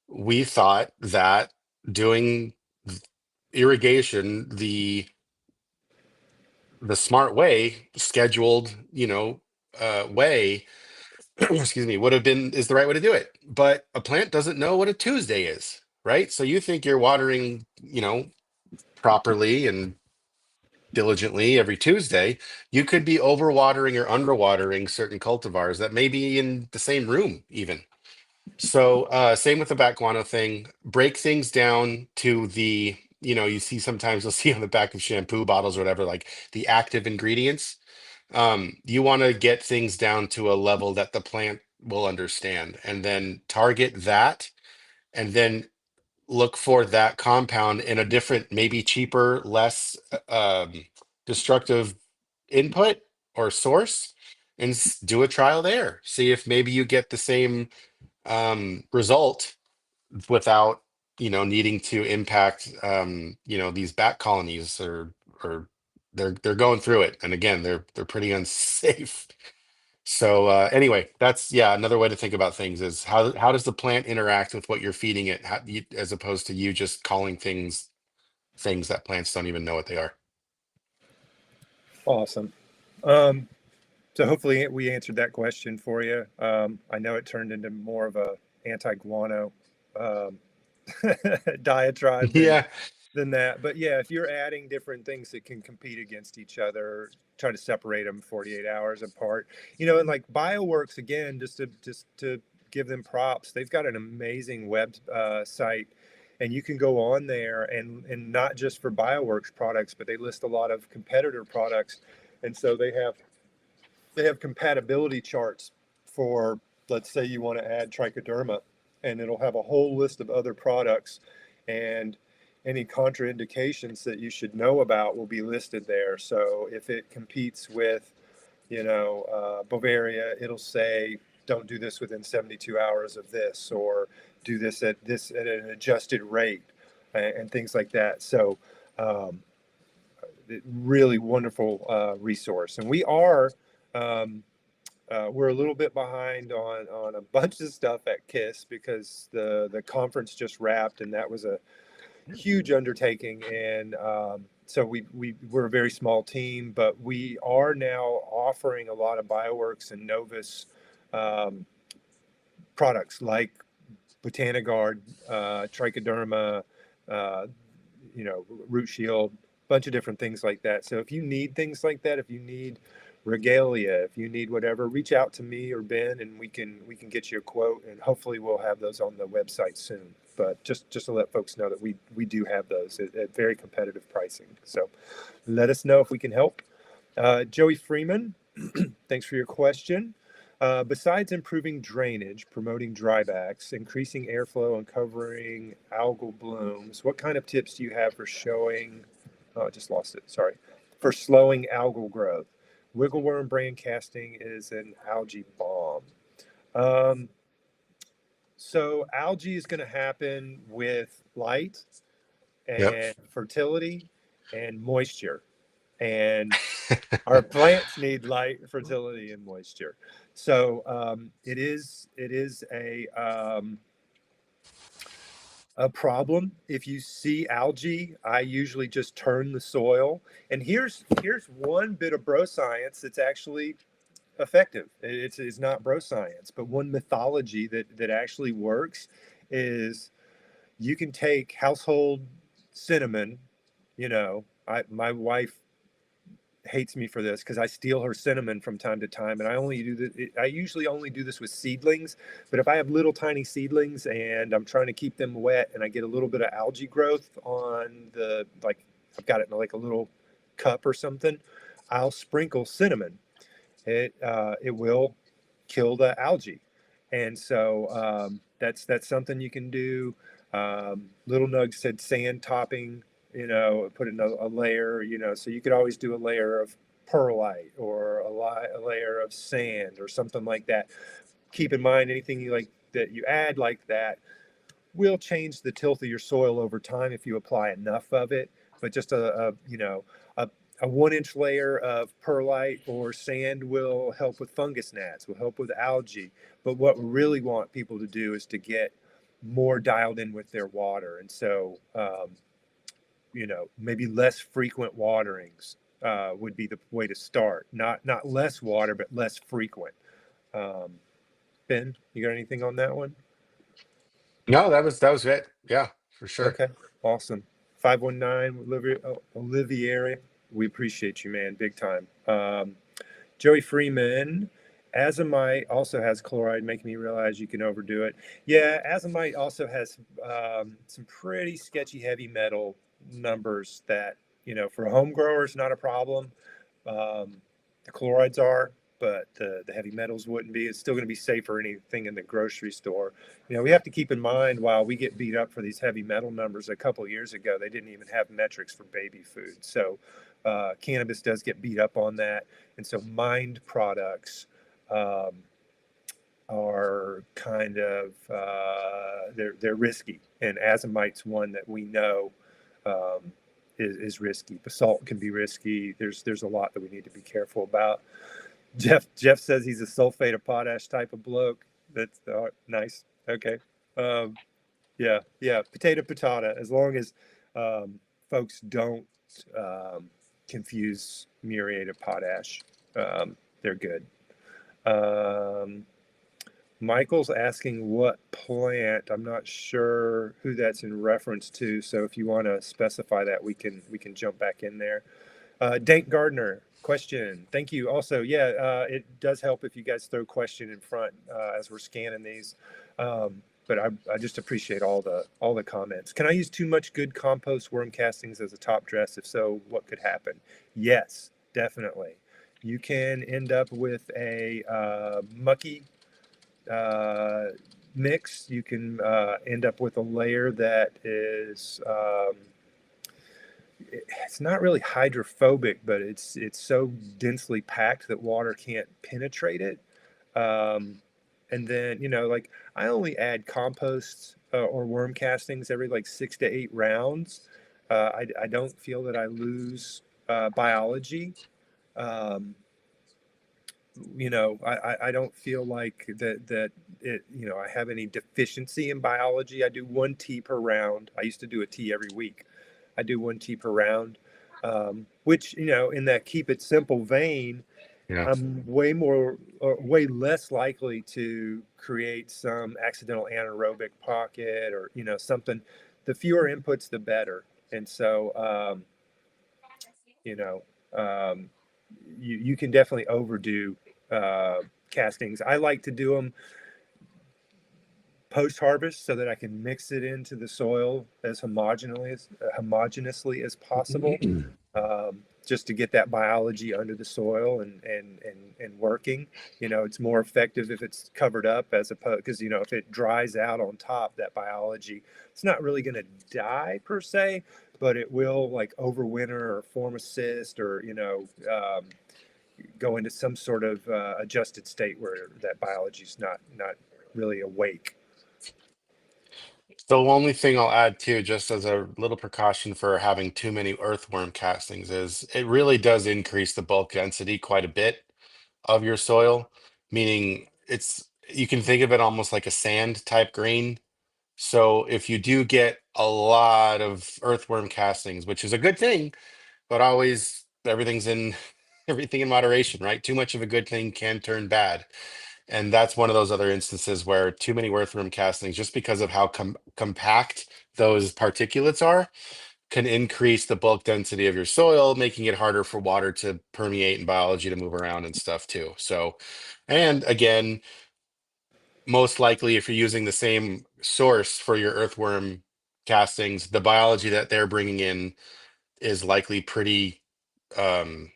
S2: we thought that doing irrigation the smart way, scheduled, way, excuse me, would have been is the right way to do it. But a plant doesn't know what a Tuesday is, right? So you think you're watering, properly and diligently every Tuesday. You could be overwatering or underwatering certain cultivars that may be in the same room, even. So same with the bat guano thing. Break things down to you see sometimes you'll see on the back of shampoo bottles or whatever, like the active ingredients. You want to get things down to a level that the plant will understand, and then target that, and then look for that compound in a different, maybe cheaper, less destructive input or source, and do a trial there. See if maybe you get the same result without, needing to impact, these bat colonies, or they're going through it. And again, they're pretty unsafe. So anyway, that's, yeah, another way to think about things is how does the plant interact with what you're feeding it, as opposed to you just calling things that plants don't even know what they are.
S1: Awesome. Um, so hopefully we answered that question for you. I know it turned into more of a anti-guano um, diatribe
S2: Yeah.
S1: than that. But yeah, if you're adding different things that can compete against each other, try to separate them 48 hours apart. And like Bioworks, again, just to give them props, they've got an amazing web site, and you can go on there and not just for Bioworks products, but they list a lot of competitor products, and so they have compatibility charts for, let's say you want to add trichoderma, and it'll have a whole list of other products, and any contraindications that you should know about will be listed there. So if it competes with, Bavaria, it'll say, don't do this within 72 hours of this, or do this at an adjusted rate, and things like that. So um, really wonderful resource. And um, we're a little bit behind on a bunch of stuff at KiS because the conference just wrapped, and that was a huge undertaking. And so we're a very small team, but we are now offering a lot of Bioworks and Novus um, products like Botanigard, Trichoderma, uh, Root Shield, bunch of different things like that. So if you need things like that, if you need regalia, if you need whatever, reach out to me or Ben, and we can get you a quote, and hopefully we'll have those on the website soon. But just to let folks know that we do have those at very competitive pricing. So let us know if we can help. Joey Freeman, thanks for your question. Besides improving drainage, promoting drybacks, increasing airflow, and covering algal blooms, what kind of tips do you have for showing? Oh, I just lost it. Sorry. For slowing algal growth. Wiggleworm brand casting is an algae bomb. Um, so algae is going to happen with light
S2: Yep.
S1: and fertility and moisture. And our plants need light, fertility, and moisture. So it is a problem. If you see algae, I usually just turn the soil. And here's one bit of bro science that's actually effective. It's not bro science, but one mythology that actually works is you can take household cinnamon. My wife hates me for this because I steal her cinnamon from time to time, and I usually only do this with seedlings. But if I have little tiny seedlings and I'm trying to keep them wet, and I get a little bit of algae growth on like I've got it in like a little cup or something, I'll sprinkle cinnamon. It will kill the algae, and so that's something you can do. Little Nug said sand topping, put in a layer, so you could always do a layer of perlite or a layer of sand or something like that. Keep in mind anything you like that you add like that will change the tilth of your soil over time if you apply enough of it. But just a, a 1 inch layer of perlite or sand will help with fungus gnats, will help with algae. But what we really want people to do is to get more dialed in with their water. And so, maybe less frequent waterings would be the way to start. Not less water, but less frequent. Um, Ben, you got anything on that one?
S2: No, that was it. Yeah, for sure.
S1: Okay, awesome. 519 Olivieri, we appreciate you, man, big time. Joey Freeman, azomite also has chloride, making me realize you can overdo it. Yeah, azomite also has some pretty sketchy heavy metal numbers that, for home growers, not a problem. The chlorides are, but the heavy metals wouldn't be. It's still going to be safe for anything in the grocery store. We have to keep in mind while we get beat up for these heavy metal numbers, a couple of years ago, they didn't even have metrics for baby food. So cannabis does get beat up on that. And so mined products, um, are kind of they're risky, and azomite's one that we know um, is risky. Basalt can be risky. There's a lot that we need to be careful about. Jeff says he's a sulfate of potash type of bloke. That's nice. Okay. Um, yeah. Potato patata. As long as folks don't um, confuse muriate of potash, they're good. Um, Michael's asking what plant. I'm not sure who that's in reference to. So if you want to specify that, we can jump back in there. Dank Gardner, question. Thank you. Also, yeah, it does help if you guys throw question in front as we're scanning these. But I just appreciate all the comments. Can I use too much good compost worm castings as a top dress? If so, what could happen? Yes, definitely. You can end up with a mucky mix. You can end up with a layer that is it's not really hydrophobic, but it's so densely packed that water can't penetrate it. Um, and then like I only add compost or worm castings every like 6 to 8 rounds. I don't feel that I lose biology. Um, I don't feel like that it, I have any deficiency in biology. I do 1 tea per round. I used to do a tea every week. I do 1 tea per round, which, in that keep it simple vein,
S2: Yeah.
S1: I'm way more or way less likely to create some accidental anaerobic pocket or, something. The fewer inputs, the better. And so, you know, um, you can definitely overdo uh, castings. I like to do them post harvest so that I can mix it into the soil as homogeneously as possible, just to get that biology under the soil and working. It's more effective if it's covered up as opposed because if it dries out on top, that biology, it's not really going to die per se, but it will like overwinter or form a cyst or go into some sort of adjusted state where that biology is not really awake.
S2: The only thing I'll add too, just as a little precaution for having too many earthworm castings, is it really does increase the bulk density quite a bit of your soil, meaning you can think of it almost like a sand type grain. So if you do get a lot of earthworm castings, which is a good thing, but always everything in moderation, right? Too much of a good thing can turn bad. And that's one of those other instances where too many earthworm castings, just because of how compact those particulates are, can increase the bulk density of your soil, making it harder for water to permeate and biology to move around and stuff too. So, and again, most likely if you're using the same source for your earthworm castings, the biology that they're bringing in is likely pretty um,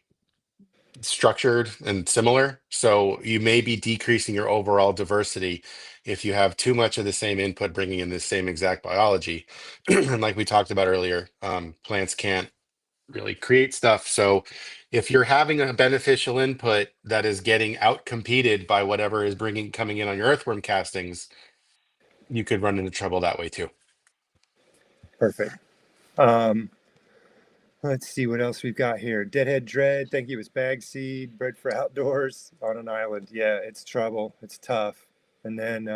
S2: structured and similar. So you may be decreasing your overall diversity if you have too much of the same input bringing in the same exact biology. And like we talked about earlier, plants can't really create stuff. So if you're having a beneficial input that is getting out competed by whatever is bringing coming in on your earthworm castings, you could run into trouble that way too.
S1: Perfect. Um, let's see what else we've got here. Deadhead Dread, thank you. It's bag seed, bred for outdoors on an island. Yeah, it's trouble. It's tough. And then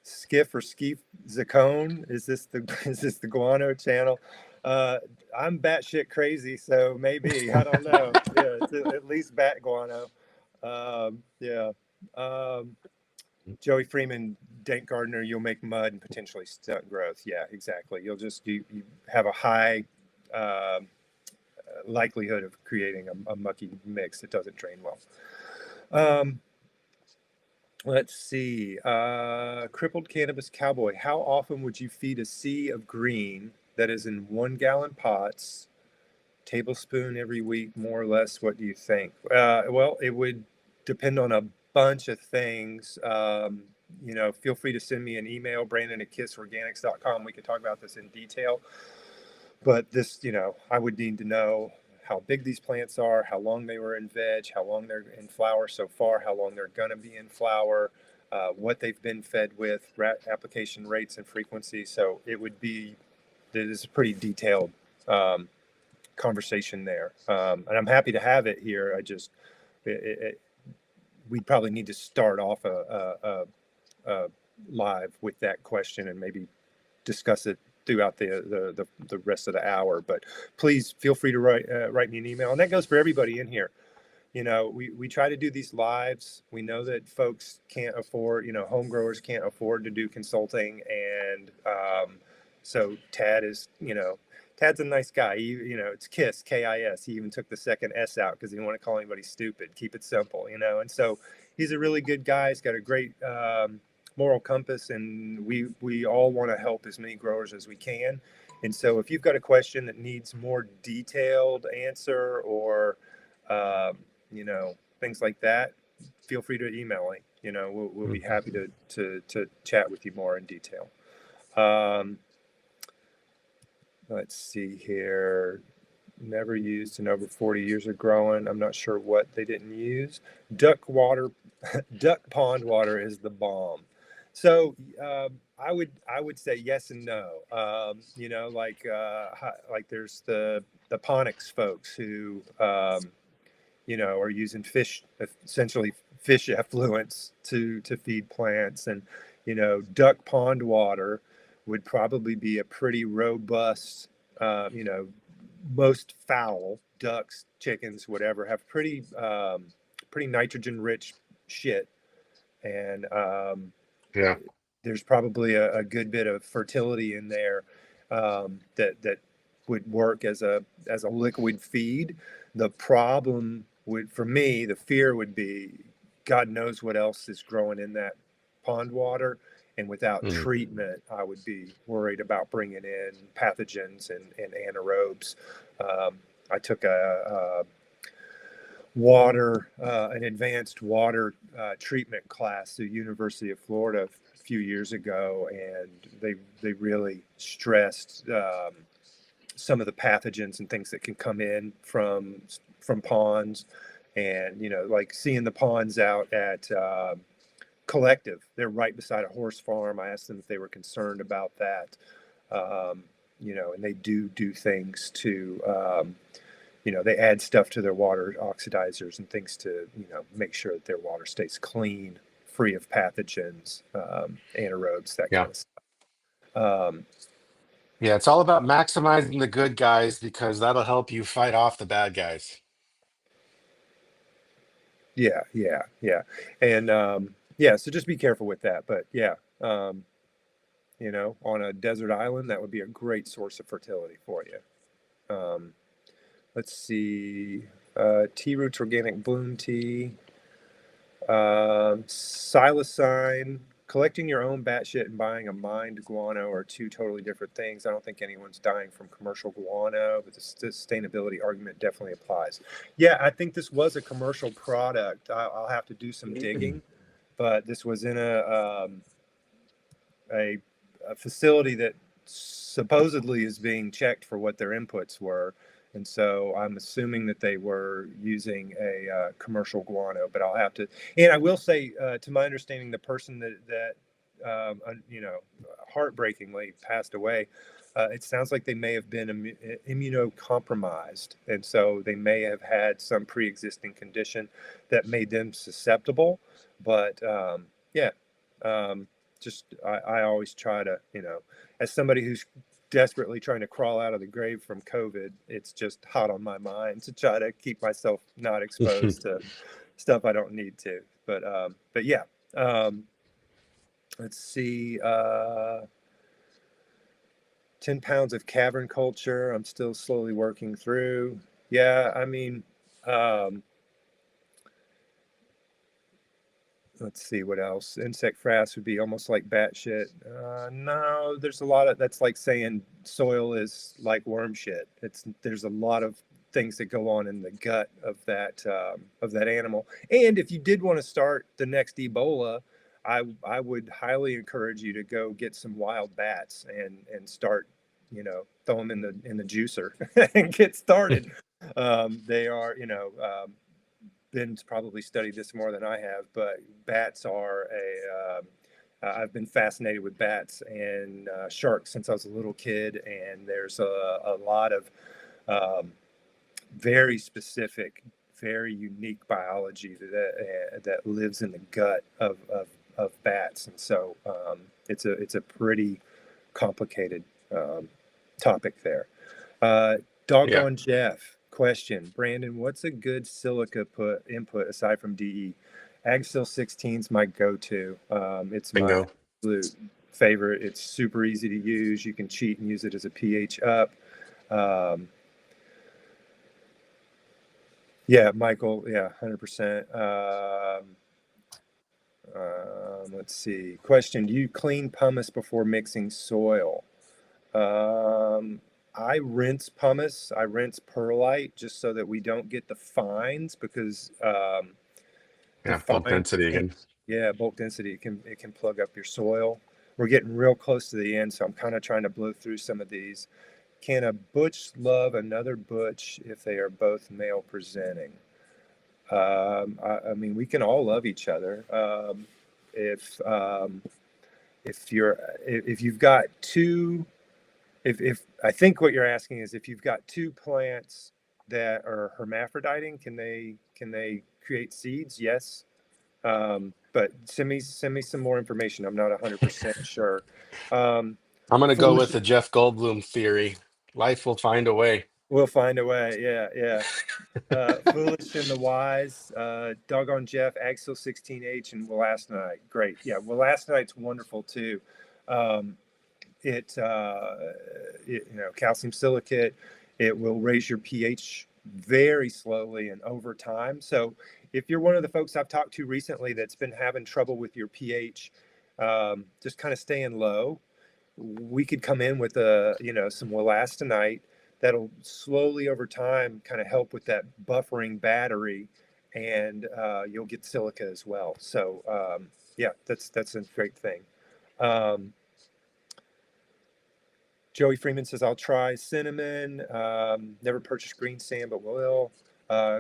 S1: Skiff or Skeef Zacone. Is this the is this the guano channel? Uh, I'm batshit crazy, so maybe I don't know. Yeah, it's at least bat guano. Yeah. Um, Joey Freeman, Dank Gardner, you'll make mud and potentially stunt growth. Yeah, exactly. You have a high um, likelihood of creating a mucky mix that doesn't drain well. Um, let's see. Crippled cannabis cowboy. How often would you feed a sea of green that is in 1 gallon pots? Tablespoon every week, more or less. What do you think? Well, it would depend on a bunch of things. Feel free to send me an email, Brandon at kisorganics.com. We could talk about this in detail. But this, I would need to know how big these plants are, how long they were in veg, how long they're in flower so far, how long they're going to be in flower. what they've been fed with, application rates and frequency. So it is a pretty detailed conversation there. And I'm happy to have it here. We'd probably need to start off a live with that question and maybe discuss it throughout the rest of the hour. But please feel free to write me an email, and that goes for everybody in here. We try to do these lives. We know that folks can't afford, home growers can't afford to do consulting, and so Tad's a nice guy. It's KiS, KIS. He even took the second S out because he didn't want to call anybody stupid. Keep it simple, and so he's a really good guy. He's got a great moral compass, and we all want to help as many growers as we can. And so if you've got a question that needs more detailed answer or things like that, feel free to email me. We'll be happy to chat with you more in detail. Let's see here. Never used in over 40 years of growing. I'm not sure what they didn't use. Duck pond water is the bomb. So I would say yes and no. Like there's the ponics folks who are using essentially fish effluents to feed plants, and duck pond water would probably be a pretty robust. Most fowl, ducks, chickens, whatever, have pretty nitrogen rich shit, and
S2: Yeah.
S1: there's probably a good bit of fertility in there that would work as a liquid feed. The problem for me, the fear would be, God knows what else is growing in that pond water, and without treatment, I would be worried about bringing in pathogens and anaerobes. I took an advanced water treatment class at University of Florida a few years ago, and they really stressed some of the pathogens and things that can come in from ponds, and like seeing the ponds out at Collective. They're right beside a horse farm. I asked them if they were concerned about that, and they do things to. They add stuff to their water, oxidizers and things to, make sure that their water stays clean, free of pathogens, anaerobes, that kind of stuff.
S2: Yeah, it's all about maximizing the good guys because that'll help you fight off the bad guys.
S1: Yeah. And so just be careful with that. But yeah, on a desert island, that would be a great source of fertility for you. Let's see, tea roots, organic bloom tea, psilocybin, collecting your own batshit and buying a mined guano are two totally different things. I don't think anyone's dying from commercial guano, but the sustainability argument definitely applies. Yeah, I think this was a commercial product. I'll have to do some digging, but this was in a facility that supposedly is being checked for what their inputs were. And so I'm assuming that they were using a commercial guano, but I'll have to. And I will say, to my understanding, the person that heartbreakingly passed away, it sounds like they may have been immunocompromised, and so they may have had some pre-existing condition that made them susceptible. But I always try to, as somebody who's desperately trying to crawl out of the grave from COVID, it's just hot on my mind to try to keep myself not exposed to stuff I don't need to. But yeah, let's see, 10 pounds of cavern culture. I'm still slowly working through. Yeah, I mean, let's see what else. Insect frass would be almost like batshit. No, there's a lot of, that's like saying soil is like worm shit. There's a lot of things that go on in the gut of that animal. And if you did want to start the next Ebola, I would highly encourage you to go get some wild bats and start, throw them in the juicer and get started. They are, Ben's probably studied this more than I have, but bats are I've been fascinated with bats and sharks since I was a little kid, and there's a lot of um, very specific, very unique biology that lives in the gut of bats, and so it's a pretty complicated um, topic there. Uh,
S2: Yeah,
S1: Doggone Jeff question, Brandon, what's a good silica input aside from DE? AgSil 16 is my go-to. It's my
S2: bingo.
S1: absolute favorite. It's super easy to use. You can cheat and use it as a pH up. Um, Yeah, Michael. Yeah, 100%. Let's see. Question: do you clean pumice before mixing soil? Um, I rinse pumice. I rinse perlite just so that we don't get the fines because the
S2: Yeah, bulk
S1: fines
S2: density
S1: can,
S2: again.
S1: yeah, bulk density. It can plug up your soil. We're getting real close to the end, so I'm kind of trying to blow through some of these. Can a butch love another butch if they are both male presenting? I mean, we can all love each other. If if you're if you've got two, if I think what you're asking is if you've got two plants that are hermaphroditing, can they create seeds? Yes. But send me some more information. I'm not 100% sure. Um,
S2: I'm gonna go with
S1: foolish.
S2: the Jeff Goldblum theory. Life will find a way.
S1: We'll find a way. Yeah, yeah. Foolish and the Wise, Doggone Jeff, Axel 16H, and Night. Great. Yeah, Night's wonderful too. Um, calcium silicate, it will raise your pH very slowly and over time. So if you're one of the folks I've talked to recently that's been having trouble with your pH, just kind of staying low, we could come in with some elastonite that'll slowly over time kind of help with that buffering battery, and you'll get silica as well. So yeah, that's a great thing. Um, Joey Freeman says I'll try cinnamon. Never purchased green sand, but will.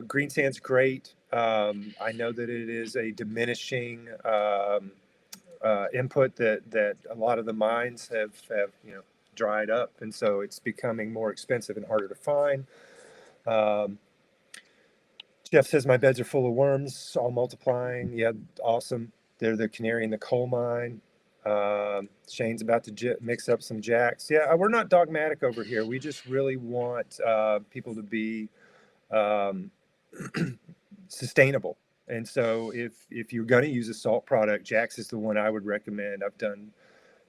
S1: Green sand's great. I know that it is a diminishing input that a lot of the mines have dried up, and so it's becoming more expensive and harder to find. Um, Jeff says my beds are full of worms, all multiplying. Yeah, awesome. They're the canary in the coal mine. Shane's about to mix up some jacks. Yeah, we're not dogmatic over here. We just really want people to be um, sustainable. And so if you're going to use a salt product, Jax is the one I would recommend. I've done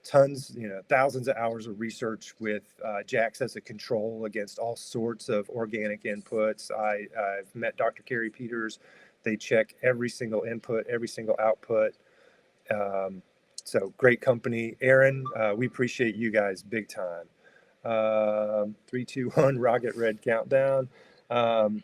S1: tons, thousands of hours of research with Jax as a control against all sorts of organic inputs. I've met Dr. Carrie Peters. They check every single input, every single output. Um, so great company. Aaron, we appreciate you guys big time. 3, 2, 1, Rocket Red countdown. Um,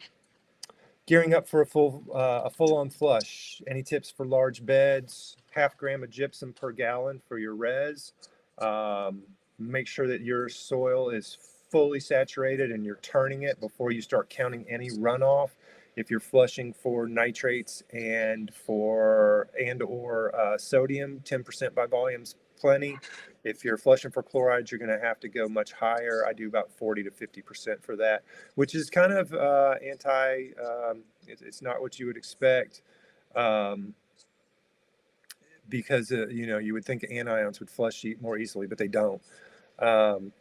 S1: Gearing up for a full-on flush. Any tips for large beds? Half gram of gypsum per gallon for your res. Um, Make sure that your soil is fully saturated and you're turning it before you start counting any runoff. If you're flushing for nitrates and or sodium, 10% by volume's plenty. If you're flushing for chlorides, you're going to have to go much higher. I do about 40 to 50% for that, which is kind of it's not what you would expect, um, because you would think anions would flush more easily, but they don't. Um,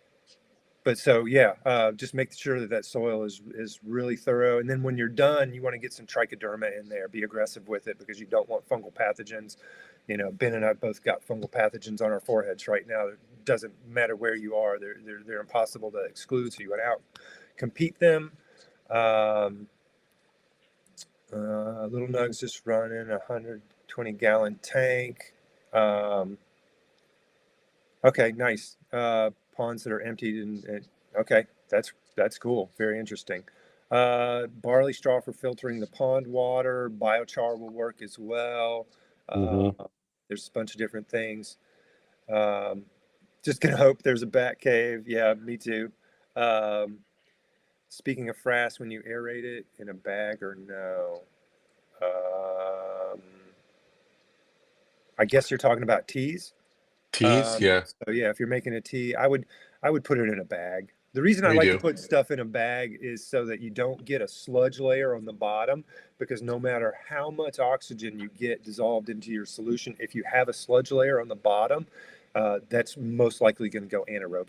S1: but so yeah, just make sure that soil is really thorough, and then when you're done, you want to get some trichoderma in there. Be aggressive with it because you don't want fungal pathogens. Ben and I both got fungal pathogens on our foreheads right now. It doesn't matter where you are; they're impossible to exclude. So you want to out compete them. Um, Little Nug's just running a 120-gallon tank. Um, okay, nice. Ponds that are emptied and okay, that's cool. Very interesting. Barley straw for filtering the pond water. Biochar will work as well. Uh,
S2: Hmm.
S1: there's a bunch of different things. Um, just gonna hope there's a bat cave. Yeah, me too. Um, Speaking of frass, when you aerate it in a bag or no? Um, I guess you're talking about teas.
S2: Teas, yeah,
S1: So yeah, if you're making a tea, I would put it in a bag. The reason I
S2: me
S1: like to
S2: do.
S1: put stuff in a bag is so that you don't get a sludge layer on the bottom, because no matter how much oxygen you get dissolved into your solution, if you have a sludge layer on the bottom, that's most likely going to go anaerobic.